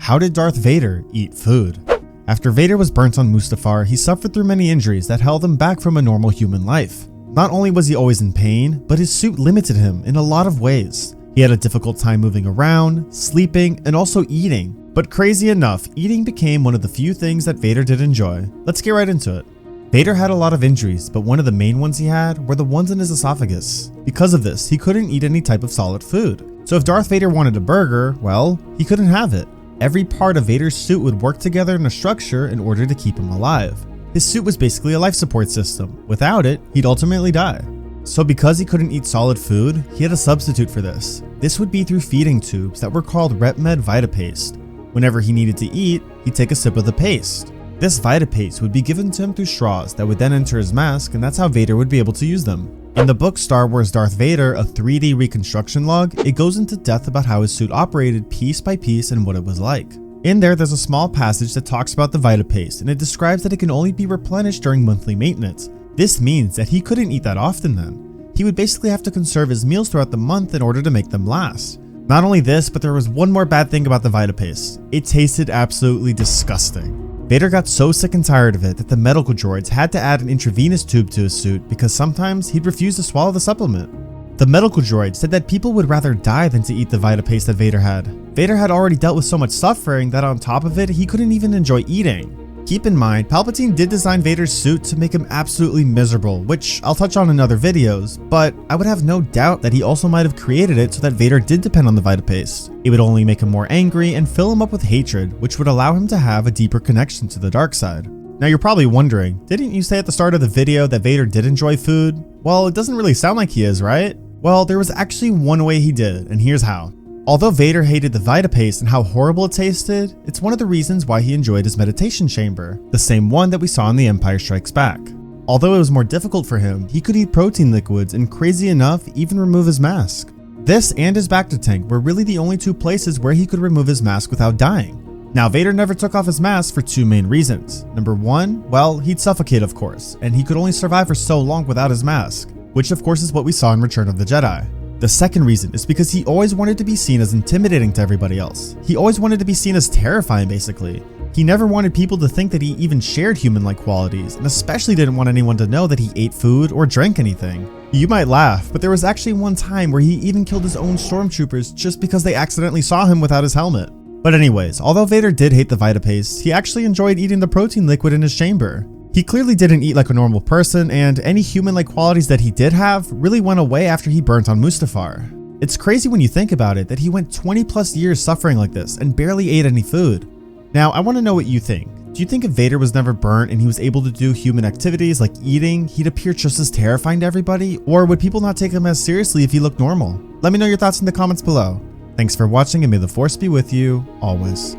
How did Darth Vader eat food? After Vader was burnt on Mustafar, he suffered through many injuries that held him back from a normal human life. Not only was he always in pain, but his suit limited him in a lot of ways. He had a difficult time moving around, sleeping, and also eating. But crazy enough, eating became one of the few things that Vader did enjoy. Let's get right into it. Vader had a lot of injuries, but one of the main ones he had were the ones in his esophagus. Because of this, he couldn't eat any type of solid food. So if Darth Vader wanted a burger, well, he couldn't have it. Every part of Vader's suit would work together in a structure in order to keep him alive. His suit was basically a life support system. Without it, he'd ultimately die. So because he couldn't eat solid food, he had a substitute for this. This would be through feeding tubes that were called RepMed VitaPaste. Whenever he needed to eat, he'd take a sip of the paste. This VitaPaste would be given to him through straws that would then enter his mask, and that's how Vader would be able to use them. In the book Star Wars Darth Vader, a 3D reconstruction log, it goes into depth about how his suit operated piece by piece and what it was like. In there's a small passage that talks about the VitaPaste, and it describes that it can only be replenished during monthly maintenance. This means that he couldn't eat that often then. He would basically have to conserve his meals throughout the month in order to make them last. Not only this, but there was one more bad thing about the VitaPaste. It tasted absolutely disgusting. Vader got so sick and tired of it that the medical droids had to add an intravenous tube to his suit because sometimes he'd refuse to swallow the supplement. The medical droid said that people would rather die than to eat the VitaPaste that Vader had. Vader had already dealt with so much suffering that on top of it, he couldn't even enjoy eating. Keep in mind, Palpatine did design Vader's suit to make him absolutely miserable, which I'll touch on in other videos, but I would have no doubt that he also might have created it so that Vader did depend on the VitaPaste. It would only make him more angry and fill him up with hatred, which would allow him to have a deeper connection to the dark side. Now you're probably wondering, didn't you say at the start of the video that Vader did enjoy food? Well, it doesn't really sound like he is, right? Well, there was actually one way he did, and here's how. Although Vader hated the VitaPaste and how horrible it tasted, it's one of the reasons why he enjoyed his meditation chamber, the same one that we saw in The Empire Strikes Back. Although it was more difficult for him, he could eat protein liquids and, crazy enough, even remove his mask. This and his bacta tank were really the only two places where he could remove his mask without dying. Now, Vader never took off his mask for two main reasons. Number one, well, he'd suffocate of course, and he could only survive for so long without his mask, which of course is what we saw in Return of the Jedi. The second reason is because he always wanted to be seen as intimidating to everybody else. He always wanted to be seen as terrifying, basically. He never wanted people to think that he even shared human-like qualities, and especially didn't want anyone to know that he ate food or drank anything. You might laugh, but there was actually one time where he even killed his own stormtroopers just because they accidentally saw him without his helmet. But anyways, although Vader did hate the VitaPaste, he actually enjoyed eating the protein liquid in his chamber. He clearly didn't eat like a normal person, and any human-like qualities that he did have really went away after he burnt on Mustafar. It's crazy when you think about it that he went 20 plus years suffering like this and barely ate any food. Now, I want to know what you think. Do you think if Vader was never burnt and he was able to do human activities like eating, he'd appear just as terrifying to everybody? Or would people not take him as seriously if he looked normal? Let me know your thoughts in the comments below. Thanks for watching, and may the Force be with you always.